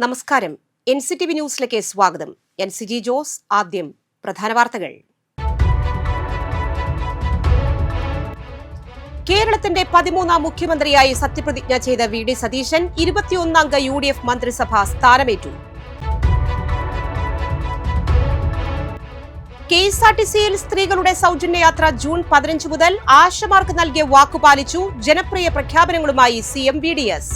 നമസ്കാരം. NCTV ന്യൂസിലേക്ക് സ്വാഗതം. NCG ജോസ്. ആദ്യം പ്രധാന വാർത്തകൾ. കേരളത്തിന്റെ 13ാം മുഖ്യമന്ത്രിയായി സത്യപ്രതിജ്ഞ ചെയ്ത VD സതീശൻ 21-അംഗ UDF മന്ത്രിസഭ സ്ഥാനമേറ്റു. KSRTCയിൽ സ്ത്രീകളുടെ സൗജന്യയാത്ര ജൂൺ 15 മുതൽ ആശമാർക്ക് നൽകിയ വാക്കുപാലിച്ചു. ജനപ്രിയ പ്രഖ്യാപനങ്ങളുമായി CM VDS.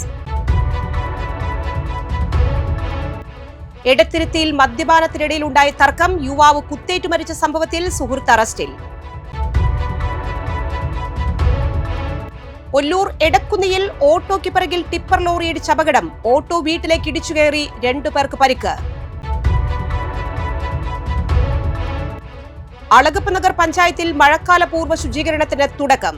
എടത്തിരുത്തിയിൽ മദ്യപാനത്തിനിടയിൽ ഉണ്ടായ തർക്കം. യുവാവ് കുത്തേറ്റു മരിച്ച സംഭവത്തിൽ സുഹൃത്ത് അറസ്റ്റിൽ. ഒല്ലൂർ എടക്കുന്നിയിൽ ഓട്ടോയ്ക്ക് പിറകിൽ ടിപ്പർ ലോറിയിടിച്ച അപകടം. ഓട്ടോ വീട്ടിലേക്ക് ഇടിച്ചുകയറി 2 പേർക്ക് പരിക്ക്. അളഗപ്പ നഗർ പഞ്ചായത്തിൽ മഴക്കാല പൂർവ്വ ശുചീകരണത്തിന് തുടക്കം.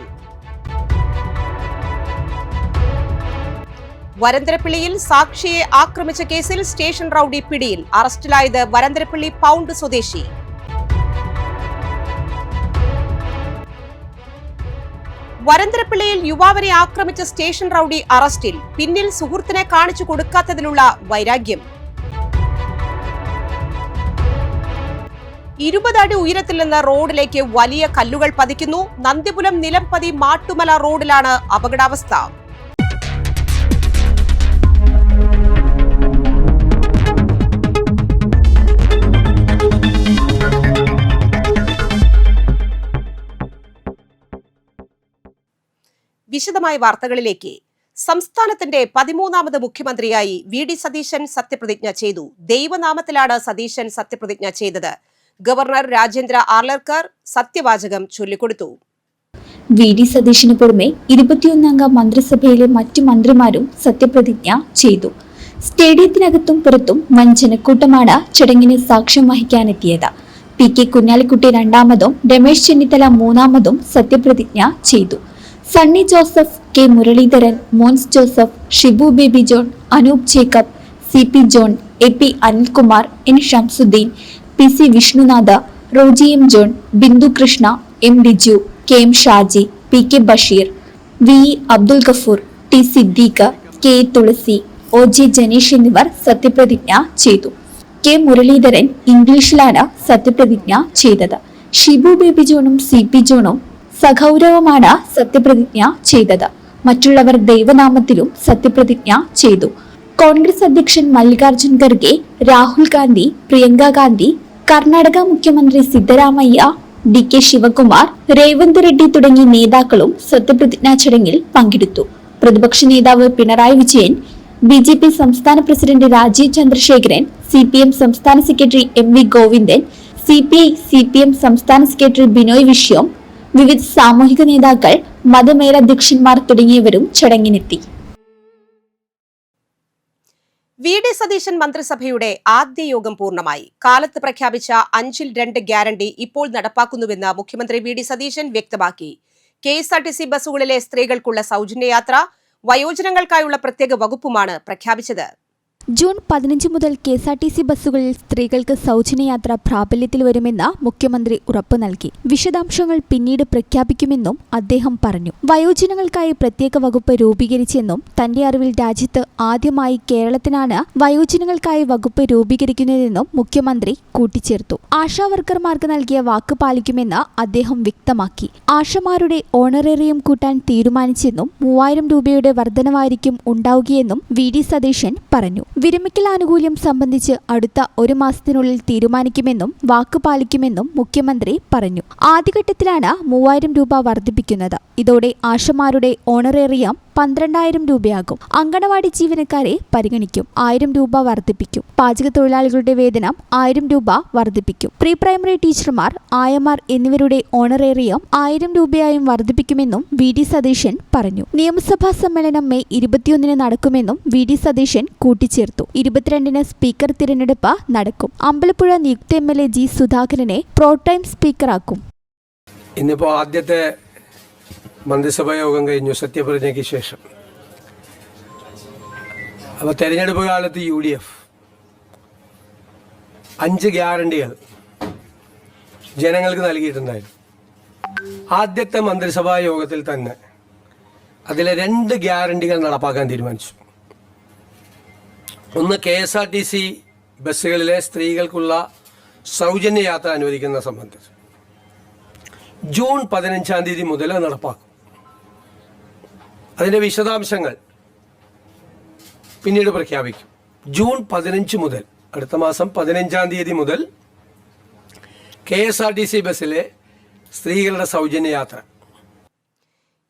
വരന്തരപ്പള്ളിയിൽ സാക്ഷിയെ ആക്രമിച്ച കേസിൽ സ്റ്റേഷൻ റൌഡി പിടിയിൽ. അറസ്റ്റിലായത് വരന്തരപ്പള്ളി പൗണ്ട് സ്വദേശി. വരന്തരപ്പള്ളിയിൽ യുവാവിനെ ആക്രമിച്ച സ്റ്റേഷൻ റൌഡി അറസ്റ്റിൽ. പിന്നിൽ സുഹൃത്തിനെ കാണിച്ചു കൊടുക്കാത്തതിലുള്ള വൈരാഗ്യം. 20 അടി ഉയരത്തിൽ നിന്ന് റോഡിലേക്ക് വലിയ കല്ലുകൾ പതിക്കുന്നു. നന്ദിപുലം നിലംപതി മാട്ടുമല റോഡിലാണ് അപകടാവസ്ഥ. വിശദമായ വാർത്തകളിലേക്ക്. സംസ്ഥാനത്തിന്റെ 13ാമത് മുഖ്യമന്ത്രിയായി VD സതീശൻ സത്യപ്രതിജ്ഞ ചെയ്തു. ദൈവനാമത്തിലാണ് സതീശൻ സത്യപ്രതിജ്ഞ ചെയ്തത്. ഗവർണർ രാജേന്ദ്ര ആർലർക്കർ സത്യവാചകം ചൊല്ലിക്കൊടുത്തു. VD സതീശന് പുറമെ 21-അംഗ മന്ത്രിസഭയിലെ മറ്റു മന്ത്രിമാരും സത്യപ്രതിജ്ഞ ചെയ്തു. സ്റ്റേഡിയത്തിനകത്തും പുറത്തും വൻ ജനക്കൂട്ടമാണ് ചടങ്ങിന് സാക്ഷ്യം വഹിക്കാനെത്തിയത്. PK കുഞ്ഞാലിക്കുട്ടി 2ാമതും രമേശ് ചെന്നിത്തല 3ാമതും സത്യപ്രതിജ്ഞ ചെയ്തു. Sunny Joseph, K Muraleedharan, Mons Joseph, Shibu Baby John, Anoop Jacob, CP John, AP Anilkumar, N Shamsuddeen, PC Vishnunath, Roji M John, Bindu Krishna, M Liju, KM Shaji, PK Basheer, VE Abdul Gafoor, T Siddique, K Thulasi, OJ Janeesh എന്നിവർ സത്യപ്രതിജ്ഞ ചെയ്തു. K മുരളീധരൻ ഇംഗ്ലീഷിലാണ് സത്യപ്രതിജ്ഞ ചെയ്തത്. ഷിബു ബേബി ജോണും CP ജോണും സഗൗരവമാണ് സത്യപ്രതിജ്ഞ ചെയ്തത്. മറ്റുള്ളവർ ദൈവനാമത്തിലും സത്യപ്രതിജ്ഞ ചെയ്തു. കോൺഗ്രസ് അധ്യക്ഷൻ മല്ലികാർജുൻ ഖർഗെ, രാഹുൽ ഗാന്ധി, പ്രിയങ്ക ഗാന്ധി, കർണാടക മുഖ്യമന്ത്രി സിദ്ധരാമയ്യ, DK ശിവകുമാർ, രേവന്ത് റെഡ്ഡി തുടങ്ങിയ നേതാക്കളും സത്യപ്രതിജ്ഞാ ചടങ്ങിൽ പങ്കെടുത്തു. പ്രതിപക്ഷ നേതാവ് പിണറായി വിജയൻ, BJP സംസ്ഥാന പ്രസിഡന്റ് രാജീവ് ചന്ദ്രശേഖരൻ, CPM സംസ്ഥാന secretary MV Govindan, CPI CPM സംസ്ഥാന സെക്രട്ടറി ബിനോയ് വിശ്വം, വിവിധ സാമൂഹിക നേതാക്കൾ, മതമേലധ്യക്ഷന്മാർ തുടങ്ങിയവരും ചടങ്ങിനെത്തി. VD സതീശൻ മന്ത്രിസഭയുടെ ആദ്യ യോഗം പൂർണ്ണമായി. കാലത്ത് പ്രഖ്യാപിച്ച 5-ൽ 2 ഗ്യാരണ്ടി ഇപ്പോൾ നടപ്പാക്കുന്നുവെന്ന് മുഖ്യമന്ത്രി VD സതീശൻ വ്യക്തമാക്കി. KSRTC ബസ്സുകളിലെ സ്ത്രീകൾക്കുള്ള സൗജന്യയാത്ര, വയോജനങ്ങൾക്കായുള്ള പ്രത്യേക വകുപ്പുമാണ് പ്രഖ്യാപിച്ചത്. ജൂൺ 15 മുതൽ KSRTC ബസ്സുകളിൽ സ്ത്രീകൾക്ക് സൗജന്യയാത്ര പ്രാബല്യത്തിൽ വരുമെന്ന് മുഖ്യമന്ത്രി ഉറപ്പു നൽകി. വിശദാംശങ്ങൾ പിന്നീട് പ്രഖ്യാപിക്കുമെന്നും അദ്ദേഹം പറഞ്ഞു. വയോജനങ്ങൾക്കായി പ്രത്യേക വകുപ്പ് രൂപീകരിച്ചെന്നും തന്റെ അറിവിൽ രാജ്യത്ത് ആദ്യമായി കേരളത്തിനാണ് വയോജനങ്ങൾക്കായി വകുപ്പ് രൂപീകരിക്കുന്നതെന്നും മുഖ്യമന്ത്രി കൂട്ടിച്ചേർത്തു. ആശാവർക്കർമാർക്ക് നൽകിയ വാക്ക് പാലിക്കുമെന്ന് അദ്ദേഹം വ്യക്തമാക്കി. ആശമാരുടെ ഓണറേറിയം കൂട്ടാൻ തീരുമാനിച്ചെന്നും 3000 രൂപയുടെ വർധനവായിരിക്കും ഉണ്ടാവുകയെന്നും VD സതീശൻ പറഞ്ഞു. വിരമിക്കൽ ആനുകൂല്യം സംബന്ധിച്ച് അടുത്ത 1 മാസത്തിനുള്ളിൽ തീരുമാനിക്കുമെന്നും വാക്ക് പാലിക്കുമെന്നും മുഖ്യമന്ത്രി പറഞ്ഞു. ആദ്യഘട്ടത്തിലാണ് 3000 രൂപ വർദ്ധിപ്പിക്കുന്നത്. ഇതോടെ ആശമാരുടെ ഓണറേറിയം 12,000 രൂപയാകും. അങ്കണവാടി ജീവനക്കാരെ പരിഗണിക്കും. 1000 രൂപ വർദ്ധിപ്പിക്കും. പാചക തൊഴിലാളികളുടെ വേതനം 1000 രൂപ വർദ്ധിപ്പിക്കും. പ്രീ പ്രൈമറി ടീച്ചർമാർ, ആയമാർ എന്നിവരുടെ ഓണറേറിയം 1000 രൂപയായും വർദ്ധിപ്പിക്കുമെന്നും VD സതീശൻ പറഞ്ഞു. നിയമസഭാ സമ്മേളനം മെയ് 21-ന് നടക്കുമെന്നും VD സതീശൻ കൂട്ടിച്ചേർത്തു. 22-ന് സ്പീക്കർ തിരഞ്ഞെടുപ്പ് നടക്കും. അമ്പലപ്പുഴ നിയുക്ത MLA G സുധാകരനെ പ്രോടൈം സ്പീക്കറാക്കും. ഇന്നിപ്പോൾ ആദ്യത്തെ മന്ത്രിസഭാ യോഗം കഴിഞ്ഞു സത്യപ്രതിജ്ഞയ്ക്ക് ശേഷം. അപ്പോൾ തെരഞ്ഞെടുപ്പ് കാലത്ത് UDF 5 ഗ്യാരണ്ടികൾ ജനങ്ങൾക്ക് നൽകിയിട്ടുണ്ടായിരുന്നു. ആദ്യത്തെ മന്ത്രിസഭാ യോഗത്തിൽ തന്നെ അതിലെ 2 ഗ്യാരണ്ടികൾ നടപ്പാക്കാൻ തീരുമാനിച്ചു. ഒന്ന് KSRTC ബസ്സുകളിലെ സ്ത്രീകൾക്കുള്ള സൗജന്യ യാത്ര അനുവദിക്കുന്ന സംബന്ധിച്ച് ജൂൺ 15-ാം തീയതി മുതൽ നടപ്പാക്കും. അതിൻ്റെ വിശദാംശങ്ങൾ പിന്നീട് പ്രഖ്യാപിക്കും. ജൂൺ 15 മുതൽ, അടുത്ത മാസം 15-ാം തീയതി മുതൽ KSRTC ബസ്സിലെ സ്ത്രീകളുടെ സൗജന്യ യാത്ര.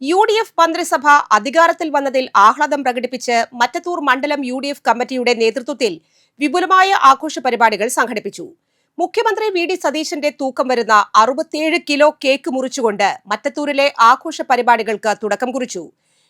UDF മന്ത്രിസഭ അധികാരത്തിൽ വന്നതിൽ ആഹ്ലാദം പ്രകടിപ്പിച്ച് മറ്റത്തൂർ മണ്ഡലം UDF കമ്മിറ്റിയുടെ നേതൃത്വത്തിൽ വിപുലമായ ആഘോഷ പരിപാടികൾ സംഘടിപ്പിച്ചു. മുഖ്യമന്ത്രി VD സതീശന്റെ തൂക്കം വരുന്ന 67 കിലോ കേക്ക് മുറിച്ചുകൊണ്ട് മറ്റത്തൂരിലെ ആഘോഷ പരിപാടികൾക്ക് തുടക്കം കുറിച്ചു.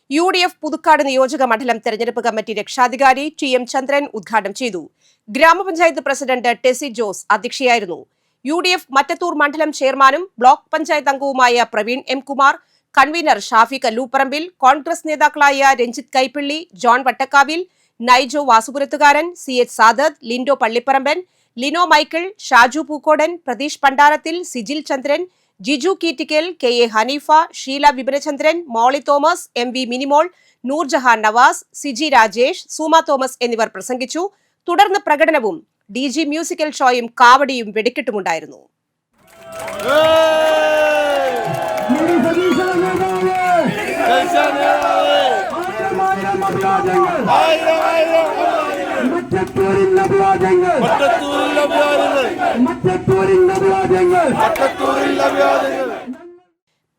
UDF പുതുക്കാട് നിയോജക മണ്ഡലം തെരഞ്ഞെടുപ്പ് കമ്മിറ്റി രക്ഷാധികാരി TM ചന്ദ്രൻ ഉദ്ഘാടനം ചെയ്തു. ഗ്രാമപഞ്ചായത്ത് പ്രസിഡന്റ് ടെസി ജോസ് അധ്യക്ഷയായിരുന്നു. UDF മറ്റത്തൂർ മണ്ഡലം ചെയർമാനും ബ്ലോക്ക് പഞ്ചായത്ത് അംഗവുമായ പ്രവീൺ M. കുമാർ, കൺവീനർ ഷാഫി കല്ലൂപ്പറമ്പിൽ, കോൺഗ്രസ് നേതാക്കളായ Ranjith Kaippilly, John Vattakkavil, Naijo Vasupurathukaran, CH Sadath, Lindo Pallipparamban, Lino Michael, Shaju Pookodan, Pratheesh Pandarathil, Sijil Chandran, Jiju Keettikkal, KA Haneefa, Sheela Vipinachandran, Molly Thomas, MV Minimol, Noorjahan Navas, Siji Rajesh, Sooma Thomas എന്നിവർ പ്രസംഗിച്ചു. തുടർന്ന് പ്രകടനവും DG മ്യൂസിക്കൽ ഷോയും കാവടിയും വെടിക്കെട്ടുമുണ്ടായിരുന്നു.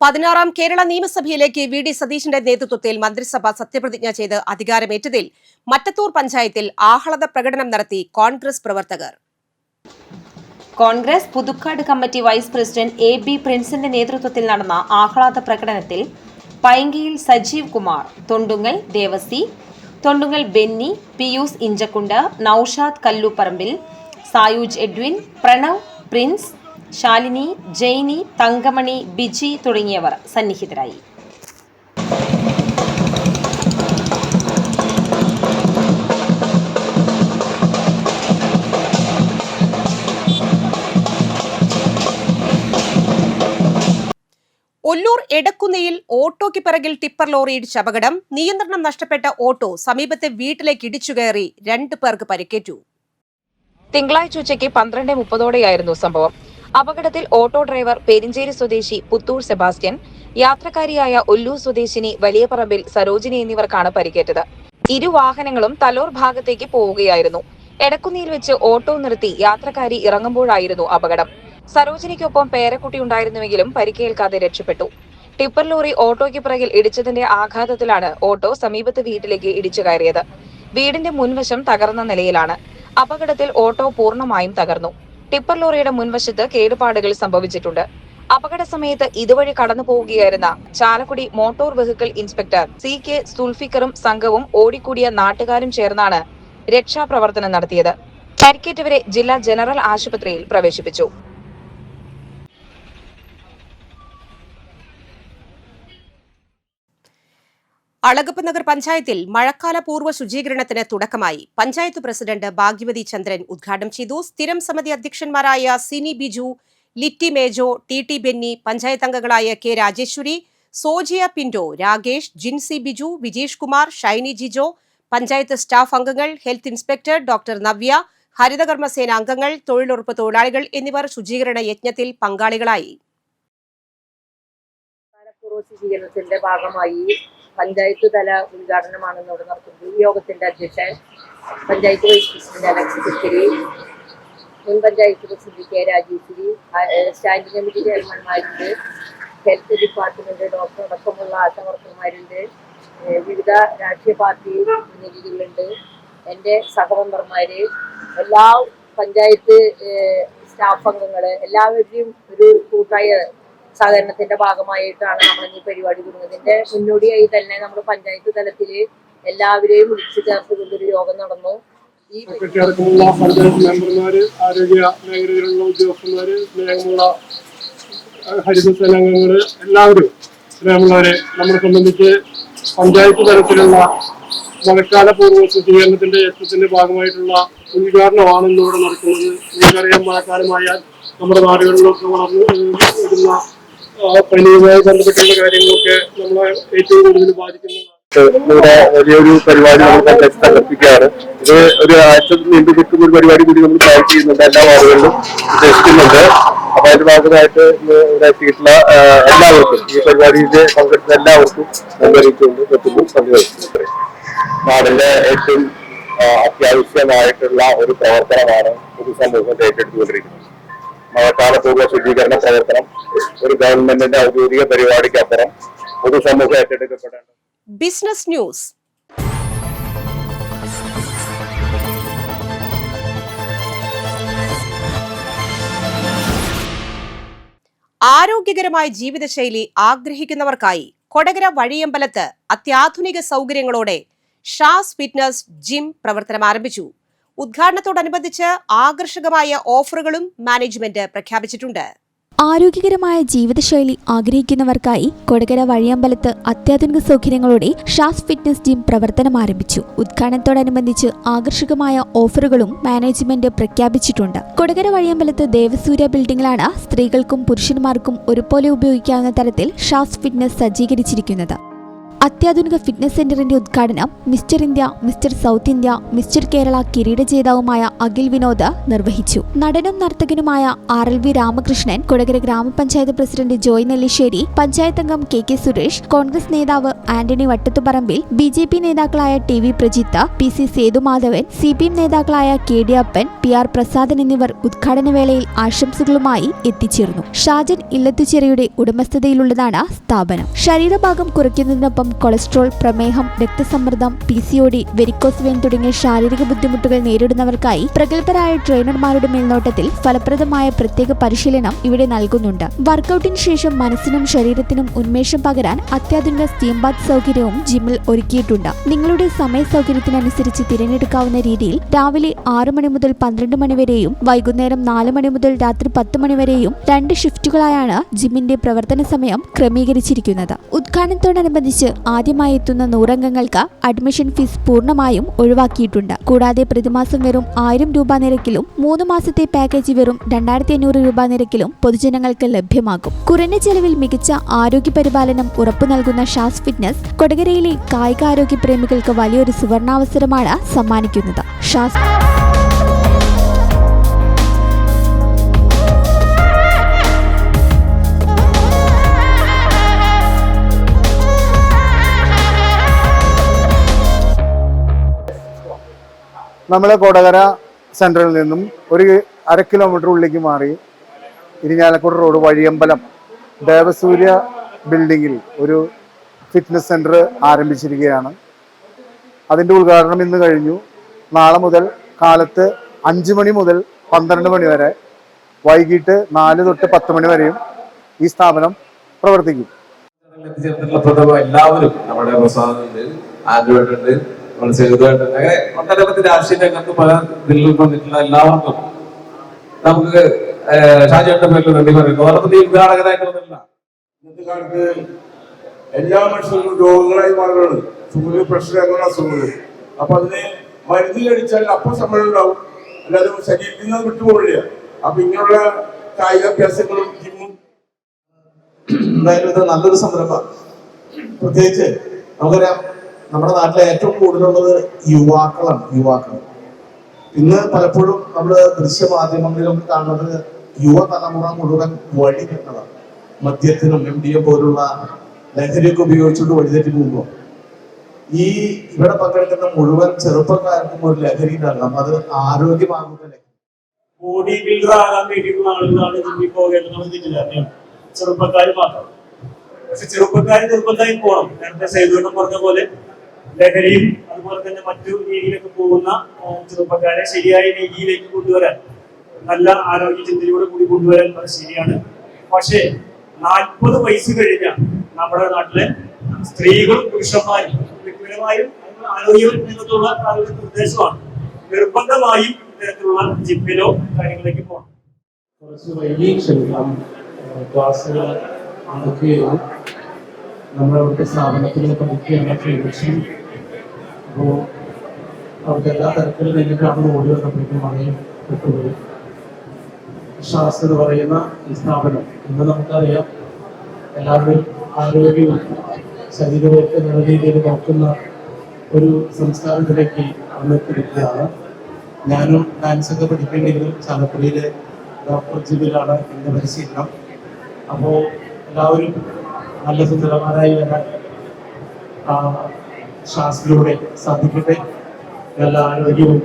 പതിനാറാം കേരള നിയമസഭയിലേക്ക് VD സതീശന്റെ നേതൃത്വത്തിൽ മന്ത്രിസഭ സത്യപ്രതിജ്ഞ ചെയ്ത് അധികാരമേറ്റതിൽ മറ്റത്തൂർ പഞ്ചായത്തിൽ ആഹ്ലാദ പ്രകടനം നടത്തി കോൺഗ്രസ് പ്രവർത്തകർ. Congress Puthukkad committee vice president AB പ്രിൻസിന്റെ നേതൃത്വത്തിൽ നടന്ന ആഹ്ലാദ പ്രകടനത്തിൽ പൈങ്കിയിൽ സജീവ് കുമാർ, തൊണ്ടുങ്ങൽ ദേവസി, തൊണ്ടുങ്ങൽ ബെന്നി, പിയൂസ് ഇഞ്ചക്കുണ്ട്, നൌഷാദ് കല്ലൂപ്പറമ്പിൽ, സായൂജ് എഡ്വിൻ, പ്രണവ്, പ്രിൻസ്, ശാലിനി, ജെയ്നി, തങ്കമണി, ബിജി തുടങ്ങിയവർ സന്നിഹിതരായി. ഒല്ലൂർ എടക്കുന്നയിൽ ഓട്ടോയ്ക്ക് പിറകിൽ ടിപ്പർ ലോറി ഇടിച്ച അപകടം. നിയന്ത്രണം നഷ്ടപ്പെട്ട ഓട്ടോ സമീപത്തെ വീട്ടിലേക്ക് ഇടിച്ചുകയറി 2 പേർക്ക് പരിക്കേറ്റു. തിങ്കളാഴ്ച ഉച്ചയ്ക്ക് 12:30 സംഭവം. അപകടത്തിൽ ഓട്ടോ ഡ്രൈവർ പെരിഞ്ചേരി സ്വദേശി പുത്തൂർ സെബാസ്റ്റ്യൻ, യാത്രക്കാരിയായ ഒല്ലൂർ സ്വദേശിനി വലിയപറമ്പിൽ സരോജിനി എന്നിവർക്കാണ് പരിക്കേറ്റത്. ഇരുവാഹനങ്ങളും തലോർ ഭാഗത്തേക്ക് പോവുകയായിരുന്നു. എടക്കുന്നിയിൽ വെച്ച് ഓട്ടോ നിർത്തി യാത്രക്കാരി ഇറങ്ങുമ്പോഴായിരുന്നു അപകടം. സരോജിനിക്കൊപ്പം പേരക്കുട്ടി ഉണ്ടായിരുന്നുവെങ്കിലും പരിക്കേൽക്കാതെ രക്ഷപ്പെട്ടു. ടിപ്പർ ലോറി ഓട്ടോയ്ക്ക് പിറകിൽ ഇടിച്ചതിന്റെ ആഘാതത്തിലാണ് ഓട്ടോ സമീപത്തെ വീട്ടിലേക്ക് ഇടിച്ചു കയറിയത്. വീടിന്റെ മുൻവശം തകർന്ന നിലയിലാണ്. അപകടത്തിൽ ഓട്ടോ പൂർണ്ണമായും തകർന്നു. ടിപ്പർ ലോറിയുടെ മുൻവശത്ത് കേടുപാടുകൾ സംഭവിച്ചിട്ടുണ്ട്. അപകട സമയത്ത് ഇതുവഴി കടന്നു പോവുകയായിരുന്ന Chalakudy motor vehicle inspector CK സുൽഫിക്കറും സംഘവും ഓടിക്കൂടിയ നാട്ടുകാരും ചേർന്നാണ് രക്ഷാപ്രവർത്തനം നടത്തിയത്. പരിക്കേറ്റവരെ ജില്ലാ ജനറൽ ആശുപത്രിയിൽ പ്രവേശിപ്പിച്ചു. അളഗപ്പ് നഗർ പഞ്ചായത്തിൽ മഴക്കാല പൂർവ്വ ശുചീകരണത്തിന് തുടക്കമായി. പഞ്ചായത്ത് പ്രസിഡന്റ് ഭാഗ്യവതി ചന്ദ്രൻ ഉദ്ഘാടനം ചെയ്തു. സ്ഥിരം സമിതി അധ്യക്ഷന്മാരായ സിനി ബിജു, ലിറ്റി മേജോ, TT ബെന്നി, പഞ്ചായത്ത് അംഗങ്ങളായ K രാജേശ്വരി, സോജിയ പിന്റോ, രാകേഷ്, ജിൻസി ബിജു, വിജേഷ് കുമാർ, ഷൈനി ജിജോ, പഞ്ചായത്ത് സ്റ്റാഫ് അംഗങ്ങൾ, ഹെൽത്ത് ഇൻസ്പെക്ടർ ഡോക്ടർ നവ്യ, ഹരിതകർമ്മസേന അംഗങ്ങൾ, തൊഴിലുറപ്പ് തൊഴിലാളികൾ എന്നിവർ ശുചീകരണ യജ്ഞത്തിൽ പങ്കാളികളായി. ശുചീകരണത്തിന്റെ ഭാഗമായി പഞ്ചായത്ത് തല ഉദ്ഘാടനമാണ് ഇവിടെ നടത്തുന്നത്. ഈ യോഗത്തിന്റെ അധ്യക്ഷൻ panchayat vice president Alex secretary, മുൻ panchayat president K Rajeswari, standing committee ചെയർമാൻമാരുണ്ട്, ഹെൽത്ത് ഡിപ്പാർട്ട്മെന്റ് ഡോക്ടർ അടക്കമുള്ള ആശാവർക്കർമാരുണ്ട്, വിവിധ രാഷ്ട്രീയ പാർട്ടി പ്രതിനിധികളുണ്ട്, എൻ്റെ സഹമെമ്പർമാര്, എല്ലാ പഞ്ചായത്ത് സ്റ്റാഫ് അംഗങ്ങള്, എല്ലാവരുടെയും ഒരു കൂട്ടായ സഹകരണത്തിന്റെ ഭാഗമായിട്ടാണ് നമ്മൾ ഈ പരിപാടി തുടങ്ങുന്നത്. ഇതിന്റെ മുന്നോടിയായി തന്നെ നമ്മൾ പഞ്ചായത്ത് തലത്തില് എല്ലാവരെയും വിളിച്ചു ചേർത്തുകൊണ്ടൊരു യോഗം നടന്നു. ഈ അടക്കമുള്ള പഞ്ചായത്ത് മെമ്പർമാര്, ആരോഗ്യ മേഖലയിലുള്ള ഉദ്യോഗസ്ഥന്മാര്, സ്നേഹമുള്ള ഹരിതസേന അംഗങ്ങള്, എല്ലാവരും സ്നേഹമുള്ളവരെ, നമ്മളെ സംബന്ധിച്ച് പഞ്ചായത്ത് തലത്തിലുള്ള മഴക്കാല പൂർവ്വ ശുചീകരണത്തിന്റെ യജ്ഞത്തിന്റെ ഭാഗമായിട്ടുള്ള ഉദ്ഘാടനമാണ് ഇന്നിവിടെ നടക്കുന്നത്. നിങ്ങൾക്കറിയാം, മഴക്കാലമായാൽ നമ്മുടെ നാടുകളിലൊക്കെ വളർന്നു വരുന്ന പനിയുമായി ബന്ധപ്പെട്ടുള്ള കാര്യങ്ങളൊക്കെ നമ്മളെ ഏറ്റവും കൂടുതൽ ബാധിക്കുന്നതാണ്. ഇവിടെ വലിയൊരു പരിപാടി നമ്മൾ സംഘടിപ്പിക്കുകയാണ്. ഇത് ഒരു ആഴ്ച നീണ്ടു നിൽക്കുന്ന ഒരു പരിപാടി കൂടി നമ്മൾ പ്ലാൻ ചെയ്യുന്നുണ്ട്. എല്ലാ വാർഡുകളിലും ഉദ്ദേശിക്കുന്നുണ്ട്. അപ്പൊ അതിന്റെ ഭാഗമായിട്ട് ഇവിടെ എത്തിയിട്ടുള്ള എല്ലാവർക്കും, ഈ പരിപാടിയിൽ പങ്കെടുത്ത എല്ലാവർക്കും നന്ദിയുണ്ട്. നാടിന്റെ ഏറ്റവും അത്യാവശ്യമായിട്ടുള്ള ഒരു പ്രവർത്തനമാണ് പൊതുസമൂഹം ഏറ്റെടുത്തുകൊണ്ടിരിക്കുന്നത്. മഴക്കാലപൂർവ്വ ശുചീകരണ പ്രവർത്തനം ഒരു ഗവൺമെന്റിന്റെ ഔദ്യോഗിക പരിപാടിക്കപ്പുറം പൊതുസമൂഹം ഏറ്റെടുക്കപ്പെടേണ്ട ബിസിനസ് ന്യൂസ്. ആരോഗ്യകരമായ ജീവിതശൈലി ആഗ്രഹിക്കുന്നവർക്കായി കൊടകര വഴിയമ്പലത്ത് അത്യാധുനിക സൗകര്യങ്ങളോടെ ഷാസ് ഫിറ്റ്നസ് ജിം പ്രവർത്തനം ആരംഭിച്ചു. ഉദ്ഘാടനത്തോടനുബന്ധിച്ച് ആകർഷകമായ ഓഫറുകളും മാനേജ്മെന്റ് പ്രഖ്യാപിച്ചിട്ടുണ്ട്. ആരോഗ്യകരമായ ജീവിതശൈലി ആഗ്രഹിക്കുന്നവർക്കായി കൊടകര വഴിയമ്പലത്ത് അത്യാധുനിക സൗകര്യങ്ങളോടെ ഷാസ് ഫിറ്റ്നസ് ജിം പ്രവർത്തനം ആരംഭിച്ചു. ഉദ്ഘാടനത്തോടനുബന്ധിച്ച് ആകർഷകമായ ഓഫറുകളും മാനേജ്മെന്റ് പ്രഖ്യാപിച്ചിട്ടുണ്ട്. കൊടകര വഴിയമ്പലത്ത് ദേവസൂര്യ ബിൽഡിംഗിലാണ് സ്ത്രീകൾക്കും പുരുഷന്മാർക്കും ഒരുപോലെ ഉപയോഗിക്കാവുന്ന തരത്തിൽ ഷാസ് ഫിറ്റ്നസ് സജ്ജീകരിച്ചിരിക്കുന്നത്. അത്യാധുനിക ഫിറ്റ്നസ് സെന്ററിന്റെ ഉദ്ഘാടനം mister India, mister south India, mister Kerala കിരീട ജേതാവുമായ അഖിൽ വിനോദ് നിർവഹിച്ചു. നടനും നർത്തകനുമായ RLV രാമകൃഷ്ണൻ, കൊടകര ഗ്രാമപഞ്ചായത്ത് പ്രസിഡന്റ് ജോയ് നെല്ലിശ്ശേരി, പഞ്ചായത്ത് അംഗം KK സുരേഷ്, കോൺഗ്രസ് നേതാവ് ആന്റണി വട്ടത്തുപറമ്പിൽ, BJP നേതാക്കളായ TV Prajith, PC Sethumadhavan, CPM നേതാക്കളായ KD അപ്പൻ, PR പ്രസാദൻ എന്നിവർ ഉദ്ഘാടനവേളയിൽ ആശംസകളുമായി എത്തിച്ചേർന്നു. ഷാജൻ ഇല്ലത്തുചിറയുടെ ഉടമസ്ഥതയിലുള്ളതാണ് സ്ഥാപനം. ശരീരഭാഗം കുറയ്ക്കുന്നതിനൊപ്പം കൊളസ്ട്രോൾ, പ്രമേഹം, രക്തസമ്മർദ്ദം, PCOD, വെരിക്കോസ് വെയിൻ തുടങ്ങിയ ശാരീരിക ബുദ്ധിമുട്ടുകൾ നേരിടുന്നവർക്കായി പ്രഗത്ഭരായ ട്രെയിനർമാരുടെ മേൽനോട്ടത്തിൽ ഫലപ്രദമായ പ്രത്യേക പരിശീലനം ഇവിടെ നൽകുന്നുണ്ട്. വർക്കൌട്ടിന് ശേഷം മനസ്സിനും ശരീരത്തിനും ഉന്മേഷം പകരാൻ അത്യാധുനിക സ്റ്റീം ബാത്ത് സൗകര്യവും ജിമ്മിൽ ഒരുക്കിയിട്ടുണ്ട്. നിങ്ങളുടെ സമയ സൗകര്യത്തിനനുസരിച്ച് തിരഞ്ഞെടുക്കാവുന്ന രീതിയിൽ രാവിലെ 6 മണി മുതൽ 12 മണി വരെയും വൈകുന്നേരം 4 മണി മുതൽ രാത്രി 10 മണി വരെയും 2 ഷിഫ്റ്റുകളായാണ് ജിമ്മിന്റെ പ്രവർത്തന സമയം ക്രമീകരിച്ചിരിക്കുന്നത്. ഉദ്ഘാടനത്തോടനുബന്ധിച്ച് ആദ്യമായി എത്തുന്ന 100 അംഗങ്ങൾക്ക് അഡ്മിഷൻ ഫീസ് പൂർണ്ണമായും ഒഴിവാക്കിയിട്ടുണ്ട്. കൂടാതെ പ്രതിമാസം വെറും 1000 രൂപ നിരക്കിലും 3 മാസത്തെ പാക്കേജ് വെറും 2500 രൂപ നിരക്കിലും പൊതുജനങ്ങൾക്ക് ലഭ്യമാകും. കുറഞ്ഞ ചെലവിൽ മികച്ച ആരോഗ്യ പരിപാലനം ഉറപ്പു നൽകുന്ന ഷാസ് ഫിറ്റ്നസ് കൊടകരയിലെ കായികാരോഗ്യ പ്രേമികൾക്ക് വലിയൊരു സുവർണാവസരമാണ് സമ്മാനിക്കുന്നത്. ഷാസ് നമ്മളെ കൊടകര സെൻട്രലിൽ നിന്നും ഒരു 1/2 കിലോമീറ്റർ ഉള്ളിലേക്ക് മാറി ഇരിഞ്ഞാലക്കുട റോഡ് വഴിയമ്പലം ദേവസൂര്യ ബിൽഡിങ്ങിൽ ഒരു ഫിറ്റ്നസ് സെൻറ്റർ ആരംഭിച്ചിരിക്കുകയാണ്. അതിൻ്റെ ഉദ്ഘാടനം ഇന്ന് കഴിഞ്ഞു. നാളെ മുതൽ കാലത്ത് 5 മണി മുതൽ 12 മണി വരെ, വൈകിട്ട് 4 തൊട്ട് 10 മണി വരെയും ഈ സ്ഥാപനം പ്രവർത്തിക്കും. എല്ലാവരും നമ്മുടെ പ്രസാദുണ്ട്, ആൻഡ്രോയിഡ് ഉണ്ട്, അങ്ങനെ ഒട്ടനവധി രാഷ്ട്രീയ രംഗത്ത് പല ഇതിലും വന്നിട്ടുള്ള എല്ലാവർക്കും നമുക്ക് ഷാജിയുടെ പേരിൽ നന്ദി പറയുന്നു. ഓരോരുത്തർ ഉദ്ഘാടകനായിട്ട് വന്നില്ല. ഇന്നത്തെ കാലത്ത് എല്ലാ മനുഷ്യർക്കും രോഗങ്ങളായി മാറുകയാണ്. ഷുഗർ, പ്രഷർ, അങ്ങനെ അസുഖങ്ങൾ. അപ്പൊ അതിന് മരുന്ന് കഴിച്ചാൽ അപ്പം സമയം ഉണ്ടാവും, അല്ലാതെ ശരീരത്തിൽ നിന്ന് വിട്ടുപോകില്ല. അപ്പൊ ഇങ്ങനെയുള്ള കായികാഭ്യാസങ്ങളും ജിമ്മും എന്തായാലും നല്ലൊരു സംരംഭം. പ്രത്യേകിച്ച് നമുക്കറിയാം, നമ്മുടെ നാട്ടിലെ ഏറ്റവും കൂടുതലുള്ളത് യുവാക്കൾ. ഇന്ന് പലപ്പോഴും നമ്മൾ ദൃശ്യമാധ്യമങ്ങളിലും കാണുന്നത് യുവതലമുറ മുഴുവൻ വഴി നിന്നതാണ്. മദ്യത്തിനും MDA പോലുള്ള ലഹരിയൊക്കെ ഉപയോഗിച്ചുകൊണ്ട് വഴിതെറ്റി പോകുമ്പോൾ ഈ ഇവിടെ പങ്കെടുക്കുന്ന മുഴുവൻ ചെറുപ്പക്കാർക്കും ഒരു ലഹരി ഉണ്ടാകണം. അത് ആരോഗ്യമാകുന്ന ബോഡി ബിൽഡർ ആകാൻ വേണ്ടിയിട്ടുള്ള ആളുകളാണ് ജിമ്മിൽ പോകേണ്ടത്. ചെറുപ്പക്കാർ മാത്രം. പക്ഷെ ചെറുപ്പക്കാർ നിർബന്ധമായും പോകണം. നേരത്തെ സൈദുവേട്ടൻ പറഞ്ഞ പോലെ ലഹരിയും അതുപോലെ തന്നെ മറ്റു രീതിയിലൊക്കെ പോകുന്ന ചെറുപ്പക്കാരെ ശരിയായ രീതിയിലേക്ക് കൊണ്ടുവരാൻ, നല്ല ആരോഗ്യ ചിന്തയോടെ കൂടി കൊണ്ടുവരാൻ അത് ശരിയാണ്. പക്ഷേ 40 വയസ്സ് കഴിഞ്ഞ നമ്മുടെ നാട്ടിലെ സ്ത്രീകളും പുരുഷന്മാരും വ്യക്തിപരമായും ആരോഗ്യം എന്നതുള്ള നിർദ്ദേശമാണ്. നിർബന്ധമായും ഇത്തരത്തിലുള്ള ജിമ്മിലോ കാര്യങ്ങളിലേക്ക് പോകണം. കുറച്ച് വൈകി ക്ഷമിക്കാം. ക്ലാസ്സുകൾ നടക്കുകയും നമ്മളവിടുത്തെ സ്ഥാപനത്തിൽ പഠിക്കുകയാണ് ശ്രമിച്ചു. അപ്പോൾ അവർക്ക് എല്ലാ തരത്തിലും എനിക്കാണ് ഓടി വന്നപ്പോഴേക്കും മഴയും പെട്ടുപോയി. ഷാസ് എന്ന് പറയുന്ന ഈ സ്ഥാപനം ഇന്ന് നമുക്കറിയാം എല്ലാവരും ആരോഗ്യവും ശരീരമൊക്കെ നല്ല രീതിയിൽ നോക്കുന്ന ഒരു സംസ്കാരത്തിലേക്ക് വന്നെത്തിയിരിക്കുകയാണ്. ഞാനും ഡാൻസൊക്കെ പഠിക്കേണ്ടെങ്കിലും ചാലക്കുടിയിലെ ഡോക്ടർ ജിബിലാണ് എൻ്റെ പരിശീലനം. അപ്പോൾ എല്ലാവരും നല്ല സുന്ദരന്മാരായി വരാൻ ശാസ്ത്രത്തിലൂടെ സാധിക്കട്ടെ. നല്ല ആരോഗ്യവും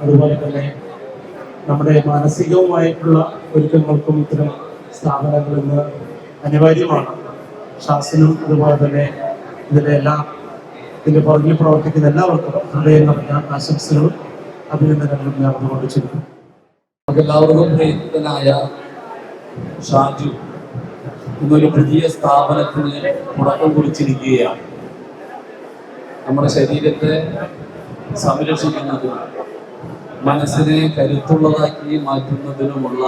അതുപോലെ തന്നെ നമ്മുടെ മാനസികവുമായിട്ടുള്ള ഒരുക്കങ്ങൾക്കും ഇത്തരം സ്ഥാപനങ്ങളിൽ നിന്ന് അനിവാര്യമാണ്. ശാസ്ത്രനും അതുപോലെ തന്നെ ഇതിൻ്റെ പുറകിൽ പ്രവർത്തിക്കുന്ന എല്ലാവർക്കും ഹൃദയം നിറഞ്ഞ ആശംസകളും അഭിനന്ദനങ്ങളും ഞാൻ അതുകൊണ്ട് ചെയ്യുന്നു. എല്ലാവർക്കും പ്രിയങ്കരനായ ഷാജു ഇന്നൊരു പുതിയ സ്ഥാപനത്തിന് തുടക്കം കുറിച്ചിരിക്കുകയാണ്. നമ്മുടെ ശരീരത്തെ സംരക്ഷിക്കുന്നതിനും മനസ്സിനെ കരുത്തുള്ളതാക്കി മാറ്റുന്നതിനുമുള്ള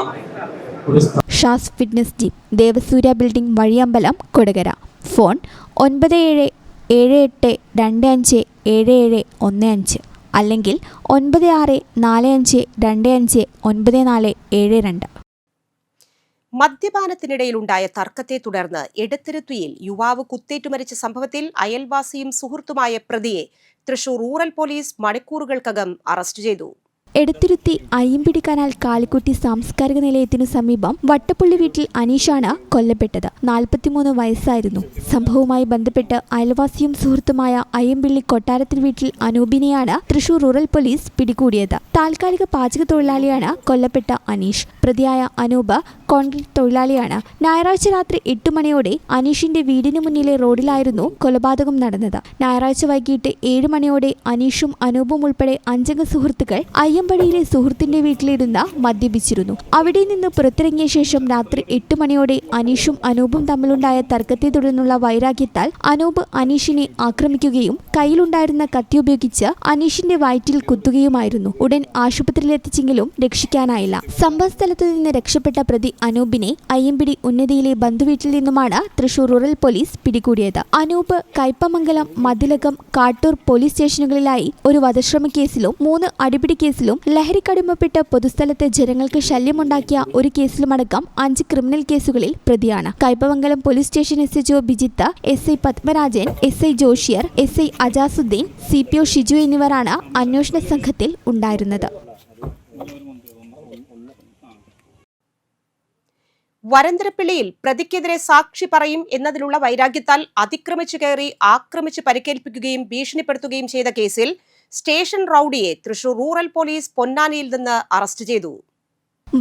ഒരു Shaz fitness gym, Devasurya building, Vazhiyambalam, Kodakara. Phone 9772525715 അല്ലെങ്കിൽ 9645259472. മദ്യപാനത്തിനിടയിലുണ്ടായ തർക്കത്തെ തുടർന്ന് എടത്തിരുത്തിയിൽ യുവാവ് കുത്തേറ്റു മരിച്ച സംഭവത്തിൽ അയൽവാസിയും സുഹൃത്തുമായ പ്രതിയെ തൃശൂർ റൂറൽ പോലീസ് മണിക്കൂറുകൾക്കകം അറസ്റ്റ് ചെയ്തു. എടത്തിരുത്തി അയ്യമ്പിടി കനാൽ കാളിക്കുട്ടി സാംസ്കാരിക നിലയത്തിനു സമീപം വട്ടപ്പുള്ളി വീട്ടിൽ അനീഷാണ് കൊല്ലപ്പെട്ടത്. 43 വയസ്സായിരുന്നു. സംഭവവുമായി ബന്ധപ്പെട്ട് അയൽവാസിയും സുഹൃത്തുമായ അയ്യമ്പിള്ളി കൊട്ടാരത്തിൽ വീട്ടിൽ അനൂപിനെയാണ് തൃശൂർ റൂറൽ പോലീസ് പിടികൂടിയത്. താൽക്കാലിക പാചക തൊഴിലാളിയാണ് കൊല്ലപ്പെട്ട അനീഷ്. പ്രതിയായ അനൂപ് കോൺക്രീറ്റ് തൊഴിലാളിയാണ്. ഞായറാഴ്ച രാത്രി 8 മണിയോടെ അനീഷിന്റെ വീടിന് മുന്നിലെ റോഡിലായിരുന്നു കൊലപാതകം നടന്നത്. ഞായറാഴ്ച വൈകിട്ട് 7 മണിയോടെ അനീഷും അനൂപും ഉൾപ്പെടെ 5 അംഗ സുഹൃത്തുക്കൾ അയ്യമ്പടിയിലെ സുഹൃത്തിന്റെ വീട്ടിലിരുന്ന് മദ്യപിച്ചിരുന്നു. അവിടെ നിന്ന് പുറത്തിറങ്ങിയ ശേഷം രാത്രി 8 മണിയോടെ അനീഷും അനൂപും തമ്മിലുണ്ടായ തർക്കത്തെ തുടർന്നുള്ള വൈരാഗ്യത്താൽ അനൂപ് അനീഷിനെ ആക്രമിക്കുകയും കയ്യിലുണ്ടായിരുന്ന കത്തി ഉപയോഗിച്ച് അനീഷിന്റെ വയറ്റിൽ കുത്തുകയുമായിരുന്നു. ഉടൻ ആശുപത്രിയിലെത്തിച്ചെങ്കിലും രക്ഷിക്കാനായില്ല. സംഭവസ്ഥലത്തു നിന്ന് രക്ഷപ്പെട്ട പ്രതി അനൂപിനെ അയ്യമ്പിടി ഉന്നതിയിലെ ബന്ധുവീട്ടിൽ നിന്നുമാണ് തൃശൂർ റൂറൽ പോലീസ് പിടികൂടിയത്. അനൂപ് കയ്പമംഗലം, മതിലകം, കാട്ടൂർ പോലീസ് സ്റ്റേഷനുകളിലായി ഒരു വധശ്രമ കേസിലും 3 അടിപിടി കേസിലും ലഹരിക്കടിമപ്പെട്ട് പൊതുസ്ഥലത്ത് ജനങ്ങൾക്ക് ശല്യമുണ്ടാക്കിയ ഒരു കേസിലുമടക്കം 5 ക്രിമിനൽ കേസുകളിൽ പ്രതിയാണ്. Kaipamangalam police station SHO Bijith, SI Padmarajan, SI ജോഷിയർ, SI Ajasuddin, CPO Shiju എന്നിവരാണ് അന്വേഷണ സംഘത്തിൽ ഉണ്ടായിരുന്നത്. വരന്തരപ്പിള്ളിയിൽ പ്രതിക്കെതിരെ സാക്ഷി പറയും എന്നതിലുള്ള വൈരാഗ്യത്താൽ അതിക്രമിച്ചു കയറി ആക്രമിച്ച് പരിക്കേൽപ്പിക്കുകയും ഭീഷണിപ്പെടുത്തുകയും ചെയ്ത കേസിൽ സ്റ്റേഷൻ റൌഡിയെ തൃശൂർ റൂറൽ പോലീസ് പൊന്നാനിയിൽ നിന്ന് അറസ്റ്റ് ചെയ്തു.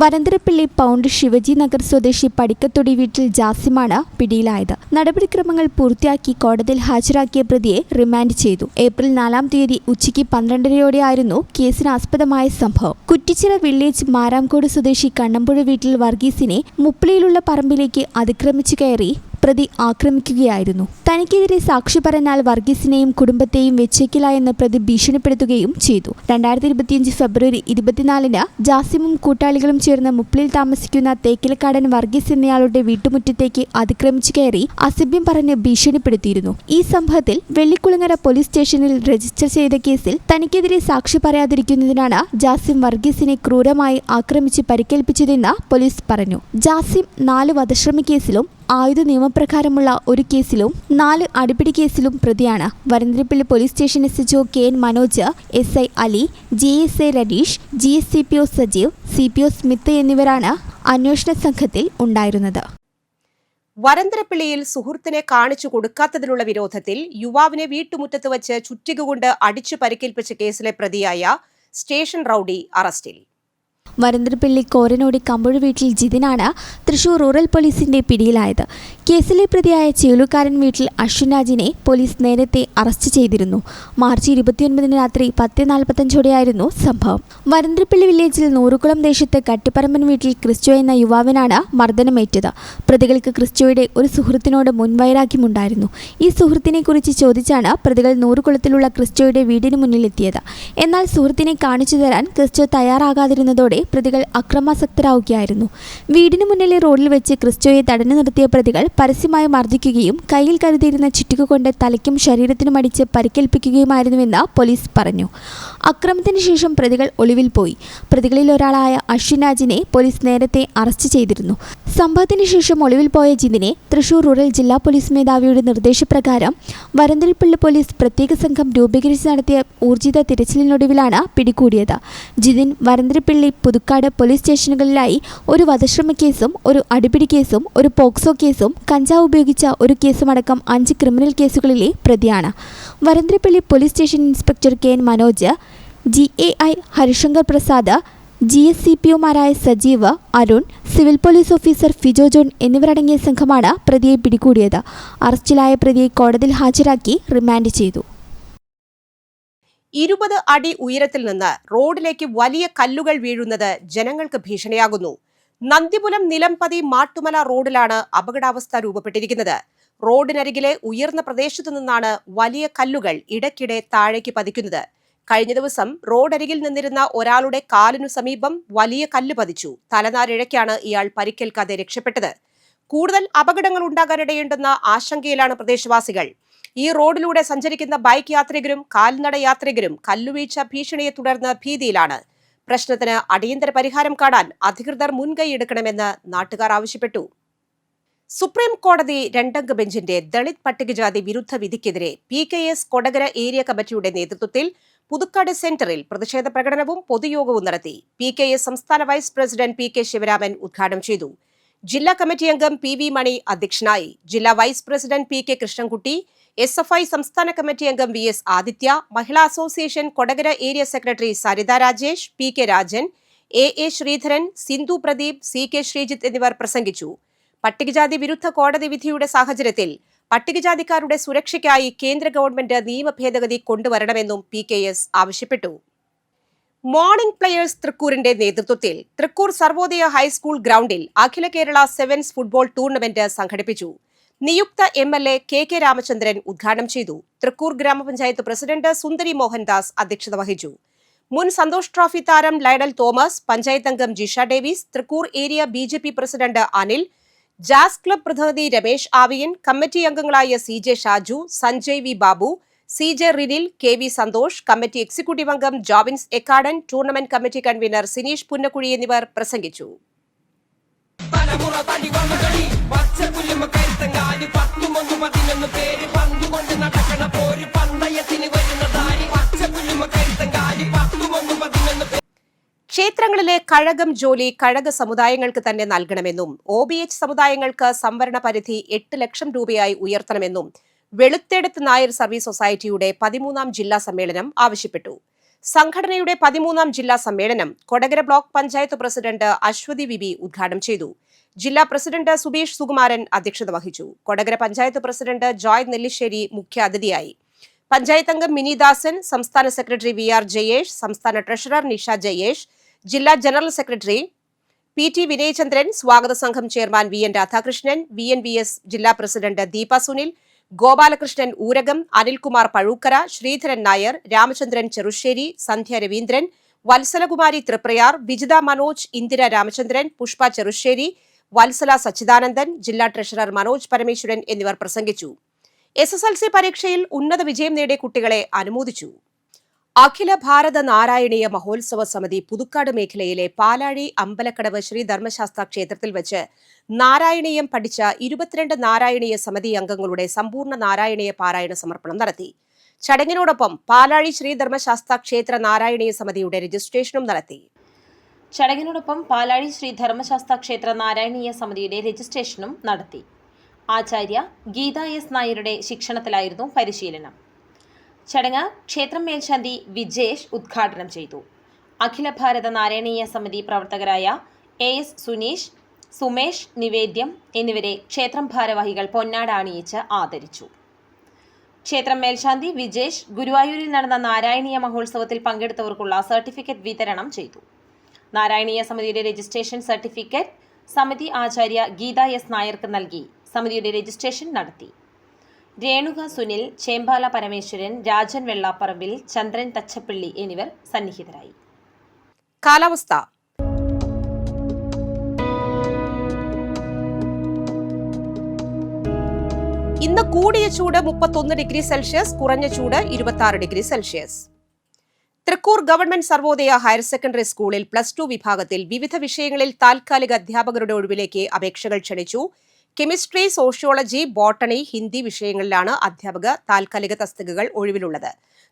വരന്തരപ്പിള്ളി പൗണ്ട് ശിവജി നഗർ സ്വദേശി പടിക്കത്തൊടി വീട്ടിൽ ജാസിമാണ് പിടിയിലായത്. നടപടിക്രമങ്ങൾ പൂർത്തിയാക്കി കോടതിയിൽ ഹാജരാക്കിയ പ്രതിയെ റിമാൻഡ് ചെയ്തു. ഏപ്രിൽ 4-ാം തീയതി ഉച്ചയ്ക്ക് 12:30യോടെയായിരുന്നു കേസിനാസ്പദമായ സംഭവം. കുറ്റിച്ചിറ വില്ലേജ് മാരാംകോട് സ്വദേശി കണ്ണമ്പുഴ വീട്ടിൽ വർഗീസിനെ മുപ്പിളിയിലുള്ള പറമ്പിലേക്ക് അതിക്രമിച്ചു കയറി പ്രതി ആക്രമിക്കുകയായിരുന്നു. തനിക്കെതിരെ സാക്ഷി പറഞ്ഞാൽ വർഗീസിനെയും കുടുംബത്തെയും വെച്ചേക്കില്ല പ്രതി ഭീഷണിപ്പെടുത്തുകയും ചെയ്തു. 2025 ഫെബ്രുവരി 24-ന് ജാസിമും കൂട്ടാളികളും ചേർന്ന് മുപ്പിളിൽ താമസിക്കുന്ന തേക്കിലക്കാടൻ വർഗീസ് എന്നയാളുടെ വീട്ടുമുറ്റത്തേക്ക് അതിക്രമിച്ചു കയറി അസഭ്യം പറഞ്ഞ് ഭീഷണിപ്പെടുത്തിയിരുന്നു. ഈ സംഭവത്തിൽ വെള്ളിക്കുളങ്ങര പോലീസ് സ്റ്റേഷനിൽ രജിസ്റ്റർ ചെയ്ത കേസിൽ തനിക്കെതിരെ സാക്ഷി പറയാതിരിക്കുന്നതിനാണ് ജാസിം വർഗീസിനെ ക്രൂരമായി ആക്രമിച്ച് പരിക്കേൽപ്പിച്ചതെന്ന് പോലീസ് പറഞ്ഞു. ജാസിം 4 വധശ്രമ കേസിലും ആയുധ നിയമപ്രകാരമുള്ള ഒരു കേസിലും 4 അടിപിടി കേസിലും പ്രതിയാണ്. Varandarappilly police station SHO KN Manoj, SI Ali, GSA Ratheesh, GSCPO Sajeev, CPO Smith എന്നിവരാണ് അന്വേഷണ സംഘത്തിൽ ഉണ്ടായിരുന്നത്. വരന്തരപ്പിള്ളിയിൽ സുഹൃത്തിനെ കാണിച്ചു കൊടുക്കാത്തതിലുള്ള വിരോധത്തിൽ യുവാവിനെ വീട്ടുമുറ്റത്ത് വച്ച് ചുറ്റിക കൊണ്ട് അടിച്ചു പരിക്കേൽപ്പിച്ച കേസിലെ പ്രതിയായ സ്റ്റേഷൻ റൌഡി അറസ്റ്റിൽ. വരന്തരപ്പിള്ളി കോരനോടി കമ്പുഴ വീട്ടിൽ ജിതിനാണ് തൃശൂർ റൂറൽ പോലീസിന്റെ പിടിയിലായത്. കേസിലെ പ്രതിയായ ചേലുകാരൻ വീട്ടിൽ അശ്വിൻ രാജിനെ പോലീസ് നേരത്തെ അറസ്റ്റ് ചെയ്തിരുന്നു. മാർച്ച് 29 രാത്രി 10:45ഓടെയായിരുന്നു സംഭവം. വരന്തരപ്പിള്ളി വില്ലേജിൽ നൂറുകുളം ദേശത്ത് കട്ടിപ്പറമ്പൻ വീട്ടിൽ ക്രിസ്റ്റോ എന്ന യുവാവിനാണ് മർദ്ദനമേറ്റത്. പ്രതികൾക്ക് ക്രിസ്റ്റോയുടെ ഒരു സുഹൃത്തിനോട് മുൻവൈരാഗ്യമുണ്ടായിരുന്നു. ഈ സുഹൃത്തിനെ കുറിച്ച് ചോദിച്ചാണ് പ്രതികൾ നൂറുകുളത്തിലുള്ള ക്രിസ്റ്റോയുടെ വീടിന് മുന്നിലെത്തിയത്. എന്നാൽ സുഹൃത്തിനെ കാണിച്ചു തരാൻ ക്രിസ്റ്റോ തയ്യാറാകാതിരുന്നതോടെ പ്രതികൾ അക്രമാസക്തരാവുകയായിരുന്നു. വീടിന് മുന്നിലെ റോഡിൽ വെച്ച് ക്രിസ്റ്റോയെ തടഞ്ഞു നിർത്തിയ പ്രതികൾ പരസ്യമായി മർദ്ദിക്കുകയും കയ്യിൽ കരുതിയിരുന്ന ചുറ്റിക കൊണ്ട് തലയ്ക്കും ശരീരത്തിനും അടിച്ച് പരിക്കേൽപ്പിക്കുകയുമായിരുന്നുവെന്ന് പോലീസ് പറഞ്ഞു. അക്രമത്തിന് ശേഷം പ്രതികൾ ഒളിവിൽ പോയി. പ്രതികളിൽ ഒരാളായ അശ്വിൻ രാജിനെ പോലീസ് നേരത്തെ അറസ്റ്റ് ചെയ്തിരുന്നു. സംഭവത്തിന് ശേഷം ഒളിവിൽ പോയ ജിതിനെ തൃശൂർ റൂറൽ ജില്ലാ പോലീസ് മേധാവിയുടെ നിർദ്ദേശപ്രകാരം വരന്തരപ്പള്ളി പോലീസ് പ്രത്യേക സംഘം രൂപീകരിച്ച് നടത്തിയ ഊർജിത തിരച്ചിലിനൊടുവിലാണ് പിടികൂടിയത്. ജിതിൻ വരന്തരപ്പള്ളി, പുതുക്കാട് പോലീസ് സ്റ്റേഷനുകളിലായി ഒരു വധശ്രമ കേസും ഒരു അടിപിടി കേസും ഒരു പോക്സോ കേസും കഞ്ചാവ് ഉപയോഗിച്ച ഒരു കേസുമടക്കം 5 ക്രിമിനൽ കേസുകളിലെ പ്രതിയാണ്. Varantharappilly police station inspector KN Manoj, GAI Harishankar Prasad, GSCPOമാരായ Sajeev, Arun, civil police officer Fijo John എന്നിവരടങ്ങിയ സംഘമാണ് പ്രതിയെ പിടികൂടിയത്. അറസ്റ്റിലായ പ്രതിയെ കോടതിയിൽ ഹാജരാക്കി റിമാൻഡ് ചെയ്തു. 20 അടി ഉയരത്തിൽ നിന്ന് റോഡിലേക്ക് വലിയ കല്ലുകൾ വീഴുന്നത് ജനങ്ങൾക്ക് ഭീഷണിയാകുന്നു. നന്ദിപുലം നിലംപതി മാട്ടുമല റോഡിലാണ് അപകടാവസ്ഥ രൂപപ്പെട്ടിരിക്കുന്നത്. റോഡിനരികിലെ ഉയർന്ന പ്രദേശത്തു നിന്നാണ് വലിയ കല്ലുകൾ ഇടയ്ക്കിടെ താഴേക്ക് പതിക്കുന്നത്. കഴിഞ്ഞ ദിവസം റോഡരികിൽ നിന്നിരുന്ന ഒരാളുടെ കാലിനു സമീപം വലിയ കല്ല് പതിച്ചു. തലനാരിഴയ്ക്കാണ് ഇയാൾ പരിക്കേൽക്കാതെ രക്ഷപ്പെട്ടത്. കൂടുതൽ അപകടങ്ങൾ ഉണ്ടാകാനിടയുണ്ടെന്ന ആശങ്കയിലാണ് പ്രദേശവാസികൾ. ഈ റോഡിലൂടെ സഞ്ചരിക്കുന്ന ബൈക്ക് യാത്രികരും കാൽനട യാത്രികരും കല്ലുവീഴ്ച ഭീഷണിയെ തുടർന്ന് ഭീതിയിലാണ്. പ്രശ്നത്തിന് അടിയന്തര പരിഹാരം കാണാൻ അധികൃതർ മുൻകൈയെടുക്കണമെന്ന് നാട്ടുകാർ ആവശ്യപ്പെട്ടു. സുപ്രീം കോടതി 2-അംഗ ബെഞ്ചിന്റെ ദളിത് പട്ടികജാതി വിരുദ്ധ വിധിക്കെതിരെ PKS കൊടകര ഏരിയ കമ്മിറ്റിയുടെ നേതൃത്വത്തിൽ പുതുക്കാട് സെന്ററിൽ പ്രതിഷേധ പ്രകടനവും പൊതുയോഗവും നടത്തി. PKS സംസ്ഥാന വൈസ് പ്രസിഡന്റ് PK ശിവരാമൻ ഉദ്ഘാടനം ചെയ്തു. ജില്ലാ കമ്മിറ്റി അംഗം PV മണി അധ്യക്ഷനായി. ജില്ലാ vice president PK Krishnankutty, SFI സംസ്ഥാന കമ്മിറ്റി അംഗം VS Adithya, Mahila association Kodakara area secretary Saritha Rajesh, PK Rajan, AA Sreedharan, Sindhu Pradeep, CK Sreejith എന്നിവർ പ്രസംഗിച്ചു. പട്ടികജാതി വിരുദ്ധ കോടതി വിധിയുടെ സാഹചര്യത്തിൽ പട്ടികജാതിക്കാരുടെ സുരക്ഷയ്ക്കായി കേന്ദ്ര ഗവൺമെന്റ് നിയമ ഭേദഗതി കൊണ്ടുവരണമെന്നും PKS ആവശ്യപ്പെട്ടു. മോർണിംഗ് പ്ലെയേഴ്സ് തൃക്കൂരിന്റെ നേതൃത്വത്തിൽ തൃക്കൂർ സർവോദയ ഹൈസ്കൂൾ ഗ്രൗണ്ടിൽ അഖില കേരള സെവൻസ് ഫുട്ബോൾ ടൂർണമെന്റ് സംഘടിപ്പിച്ചു. നിയുക്ത MLA KK രാമചന്ദ്രൻ ഉദ്ഘാടനം ചെയ്തു. തൃക്കൂർ ഗ്രാമപഞ്ചായത്ത് പ്രസിഡന്റ് സുന്ദരി മോഹൻദാസ് അധ്യക്ഷത വഹിച്ചു. മുൻ സന്തോഷ് ട്രോഫി താരം ലയണൽ തോമസ്, പഞ്ചായത്ത് അംഗം Jisha Davis, Thrikkur area BJP president Anil, jazz club പ്രതിനിധി രമേശ് ആവിയൻ, കമ്മിറ്റി അംഗങ്ങളായ CJ Shaju, Sanjay V Babu, CJ Rinil, KV Santhosh, committee executive അംഗം Jobins Ekkadan, tournament committee convener Sineesh Punnakkuzhi എന്നിവർ പ്രസംഗിച്ചു. ക്ഷേത്രങ്ങളിലെ കഴകം ജോലി കഴക സമുദായങ്ങൾക്ക് തന്നെ നൽകണമെന്നും OBH സമുദായങ്ങൾക്ക് സംവരണ പരിധി 8 ലക്ഷം രൂപയായി ഉയർത്തണമെന്നും വെളുത്തെടുത്ത് നായർ സർവീസ് സൊസൈറ്റിയുടെ 13-ാം ജില്ലാ സമ്മേളനം ആവശ്യപ്പെട്ടു. സംഘടനയുടെ 13-ാം ജില്ലാ സമ്മേളനം കൊടകര ബ്ലോക്ക് പഞ്ചായത്ത് പ്രസിഡന്റ് അശ്വതി വിബി ഉദ്ഘാടനം ചെയ്തു. ജില്ലാ പ്രസിഡന്റ് സുബീഷ് സുകുമാരൻ അധ്യക്ഷത വഹിച്ചു. കൊടകര പഞ്ചായത്ത് പ്രസിഡന്റ് ജോയ് നെല്ലിശ്ശേരി മുഖ്യ അതിഥിയായി. പഞ്ചായത്ത് അംഗം മിനിദാസൻ, സംസ്ഥാന സെക്രട്ടറി VR ജയേഷ്, സംസ്ഥാന ട്രഷറർ നിഷ ജയേഷ്, ജില്ലാ ജനറൽ സെക്രട്ടറി PT വിനയചന്ദ്രൻ, സ്വാഗത സംഘം ചെയർമാൻ VN രാധാകൃഷ്ണൻ, VNVS ജില്ലാ പ്രസിഡന്റ് ദീപ സുനിൽ, ഗോപാലകൃഷ്ണൻ ഊരകം, അനിൽകുമാർ പഴൂക്കര, ശ്രീധരൻ നായർ, രാമചന്ദ്രൻ ചെറുശ്ശേരി, സന്ധ്യ രവീന്ദ്രൻ, വത്സലകുമാരി തൃപ്രയാർ, വിജിത മനോജ്, ഇന്ദിര രാമചന്ദ്രൻ, പുഷ്പ ചെറുശ്ശേരി, വത്സല സച്ചിദാനന്ദൻ, ജില്ലാ ട്രഷറർ മനോജ് പരമേശ്വരൻ എന്നിവർ പ്രസംഗിച്ചു. SSLC പരീക്ഷയിൽ ഉന്നത വിജയം നേടിയ കുട്ടികളെ അനുമോദിച്ചു. അഖില ഭാരത നാരായണീയ മഹോത്സവ സമിതി പുതുക്കാട് മേഖലയിലെ പാലാഴി അമ്പലക്കടവ് ശ്രീ ധർമ്മശാസ്ത്ര ക്ഷേത്രത്തിൽ വെച്ച് നാരായണീയം പഠിച്ച 22 നാരായണീയ സമിതി അംഗങ്ങളുടെ സമ്പൂർണ്ണ നാരായണീയ പാരായണ സമർപ്പണം നടത്തി. ചടങ്ങിനോടൊപ്പം പാലാഴി ശ്രീ ധർമ്മശാസ്ത്ര ക്ഷേത്ര നാരായണീയ സമിതിയുടെ രജിസ്ട്രേഷനും നടത്തി. ചടങ്ങിനോടൊപ്പം പാലാഴി ശ്രീ ധർമ്മശാസ്ത്ര ക്ഷേത്ര നാരായണീയ സമിതിയുടെ രജിസ്ട്രേഷനും നടത്തി. ആചാര്യ ഗീത S നായരുടെ ശിക്ഷണത്തിലായിരുന്നു പരിശീലനം. ചടങ്ങ് ക്ഷേത്രം മേൽശാന്തി വിജേഷ് ഉദ്ഘാടനം ചെയ്തു. അഖില ഭാരത നാരായണീയ സമിതി പ്രവർത്തകരായ AS സുനീഷ്, സുമേഷ്, നിവേദ്യം എന്നിവരെ ക്ഷേത്രം ഭാരവാഹികൾ പൊന്നാട അണിയിച്ച് ആദരിച്ചു. ക്ഷേത്രം മേൽശാന്തി വിജേഷ് ഗുരുവായൂരിൽ നടന്ന നാരായണീയ മഹോത്സവത്തിൽ പങ്കെടുത്തവർക്കുള്ള സർട്ടിഫിക്കറ്റ് വിതരണം ചെയ്തു. നാരായണീയ സമിതിയുടെ രജിസ്ട്രേഷൻ സർട്ടിഫിക്കറ്റ് സമിതി ആചാര്യ ഗീത S നായർക്ക് നൽകി സമിതിയുടെ രജിസ്ട്രേഷൻ നടത്തി. രേണുക സുനിൽ, ചേമ്പാല പരമേശ്വരൻ, രാജൻ വെള്ളാപ്പറമ്പിൽ, ചന്ദ്രൻ തച്ചപ്പള്ളി എന്നിവർ സന്നിഹിതരായി. കാലാവസ്ഥ. കൂടിയ ചൂട് 31 ഡിഗ്രി സെൽഷ്യസ്, കുറഞ്ഞ ചൂട് 26 degree Celsius. Thrikkur government Sarvodaya higher secondary സ്കൂളിൽ +2 വിഭാഗത്തിൽ വിവിധ വിഷയങ്ങളിൽ താൽക്കാലിക അധ്യാപകരുടെ ഒഴിവിലേക്ക് അപേക്ഷകൾ ക്ഷണിച്ചു. കെമിസ്ട്രി, സോഷ്യോളജി, ബോട്ടണി, ഹിന്ദി വിഷയങ്ങളിലാണ് അധ്യാപക താൽക്കാലിക തസ്തികകൾ ഒഴിവിലുള്ളത്.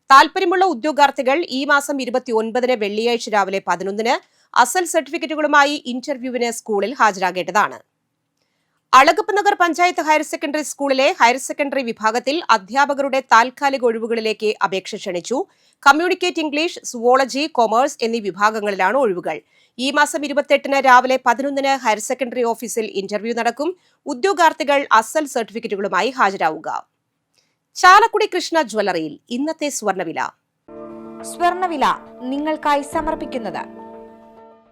താൽപര്യമുള്ള ഉദ്യോഗാർത്ഥികൾ ഈ മാസം 29-ന് വെള്ളിയാഴ്ച രാവിലെ 11-ന് അസൽ സർട്ടിഫിക്കറ്റുകളുമായി ഇന്റർവ്യൂവിന് സ്കൂളിൽ ഹാജരാകേണ്ടതാണ്. അളഗപ്പ് നഗർ പഞ്ചായത്ത് ഹയർ സെക്കൻഡറി സ്കൂളിലെ ഹയർ സെക്കൻഡറി വിഭാഗത്തിൽ അധ്യാപകരുടെ താൽക്കാലിക ഒഴിവുകളിലേക്ക് അപേക്ഷ ക്ഷണിച്ചു. കമ്മ്യൂണിക്കേറ്റ് ഇംഗ്ലീഷ്, സുവോളജി, കൊമേഴ്സ് എന്നീ വിഭാഗങ്ങളിലാണ് ഒഴിവുകൾ. ഈ മാസം 28-ന് രാവിലെ 11-ന് ഹയർ സെക്കൻഡറി ഓഫീസിൽ ഇന്റർവ്യൂ നടക്കും. ഉദ്യോഗാർത്ഥികൾ അസൽ സർട്ടിഫിക്കറ്റുകളുമായി ഹാജരാവുക. ചാലക്കുടി കൃഷ്ണ ജ്വല്ലറിയിൽ ഇന്നത്തെ സ്വർണ്ണവില. സ്വർണ്ണവില നിങ്ങൾക്കായി സമർപ്പിക്കുന്നത്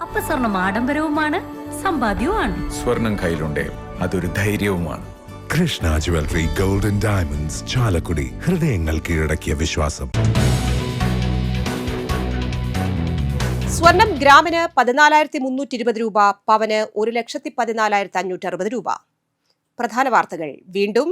അപ്പസ്വർണം ആഡംബരവുമാണ്, സമ്പാദ്യവുമാണ്. സ്വർണം കയ്യിലുണ്ടേ അതൊരു ധൈര്യവുമാണ്. Krishna jewellery, golden diamonds, Chalakudy. ഹൃദയങ്ങൾ കീഴടക്കിയ വിശ്വാസം. സ്വർണം ഗ്രാമിന് 14,320 രൂപ, പവന് 1,14,560 രൂപ. പ്രധാന വാർത്തകൾ വീണ്ടും.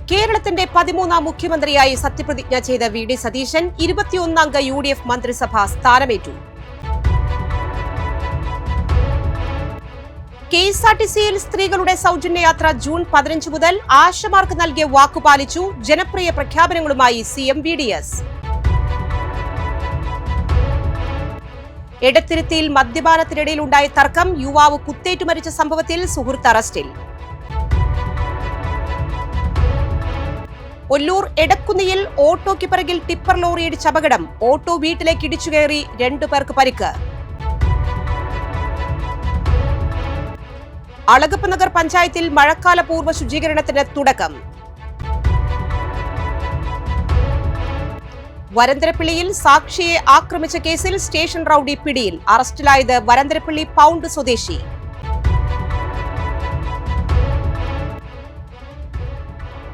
കേരളത്തിന്റെ 13ാം മുഖ്യമന്ത്രിയായി സത്യപ്രതിജ്ഞ ചെയ്ത VD സതീശൻ 21-അംഗ UDF മന്ത്രിസഭ സ്ഥാനമേറ്റു. KSRTCയിൽ സ്ത്രീകളുടെ സൗജന്യയാത്ര ജൂൺ 15 മുതൽ. ആശമാർക്ക് നൽകിയ വാക്കുപാലിച്ചു. ജനപ്രിയ പ്രഖ്യാപനങ്ങളുമായി CM VDS. എടത്തിരുത്തിയിൽ മദ്യപാനത്തിനിടയിലുണ്ടായ തർക്കം. യുവാവ് കുത്തേറ്റു മരിച്ച സംഭവത്തിൽ സുഹൃത്ത് അറസ്റ്റിൽ. ഒല്ലൂർ എടക്കുന്നിയിൽ ഓട്ടോയ്ക്ക് പിറകിൽ ടിപ്പർ ലോറിയിടിച്ച അപകടം. ഓട്ടോ വീട്ടിലേക്ക് ഇടിച്ചുകയറി, 2 പേർക്ക് പരിക്ക്. അളഗപ്പ് നഗർ പഞ്ചായത്തിൽ മഴക്കാല പൂർവ്വ ശുചീകരണത്തിന് തുടക്കം. വരന്തരപ്പള്ളിയിൽ സാക്ഷിയെ ആക്രമിച്ച കേസിൽ സ്റ്റേഷൻ റൌഡി പിടിയിൽ. അറസ്റ്റിലായത് വരന്തരപ്പള്ളി പൗണ്ട് സ്വദേശി.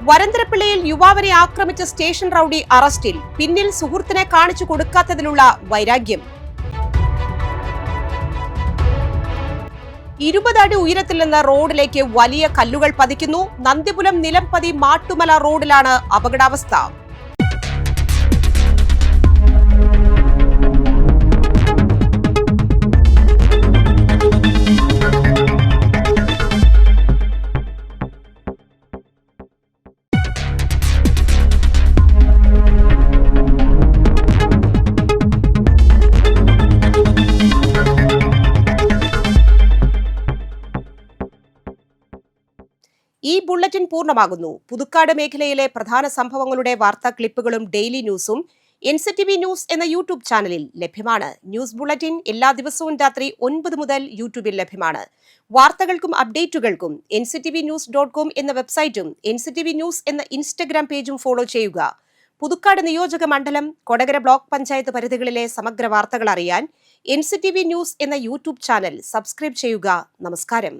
വരന്തരപ്പള്ളിയിൽ യുവാവിനെ ആക്രമിച്ച സ്റ്റേഷൻ റൌഡി അറസ്റ്റിൽ. പിന്നിൽ സുഹൃത്തിനെ കാണിച്ചു കൊടുക്കാത്തതിലുള്ള വൈരാഗ്യം. 20 അടി ഉയരത്തിൽ നിന്ന് റോഡിലേക്ക് വലിയ കല്ലുകൾ പതിക്കുന്നു. നന്ദിപുലം നിലംപതി മാട്ടുമല റോഡിലാണ് അപകടാവസ്ഥ. ഈ ബുള്ളറ്റിൻ പൂർണ്ണമാകുന്നു. പുതുക്കാട് മേഖലയിലെ പ്രധാന സംഭവങ്ങളുടെ വാർത്താ ക്ലിപ്പുകളും ഡെയിലി ന്യൂസും NCTV ന്യൂസ് എന്ന യൂട്യൂബ് ചാനലിൽ ലഭ്യമാണ്. ന്യൂസ് ബുള്ളറ്റിൻ എല്ലാ ദിവസവും രാത്രി 9 മുതൽ യൂട്യൂബിൽ ലഭ്യമാണ്. വാർത്തകൾക്കും അപ്ഡേറ്റുകൾക്കും nctvnews.com എന്ന വെബ്സൈറ്റും NCTV ന്യൂസ് എന്ന ഇൻസ്റ്റഗ്രാം പേജും ഫോളോ ചെയ്യുക. പുതുക്കാട് നിയോജക മണ്ഡലം, കൊടകര ബ്ലോക്ക് പഞ്ചായത്ത് പരിധികളിലെ സമഗ്ര വാർത്തകൾ അറിയാൻ NCTV ന്യൂസ് എന്ന യൂട്യൂബ് ചാനൽ സബ്സ്ക്രൈബ് ചെയ്യുക. നമസ്കാരം.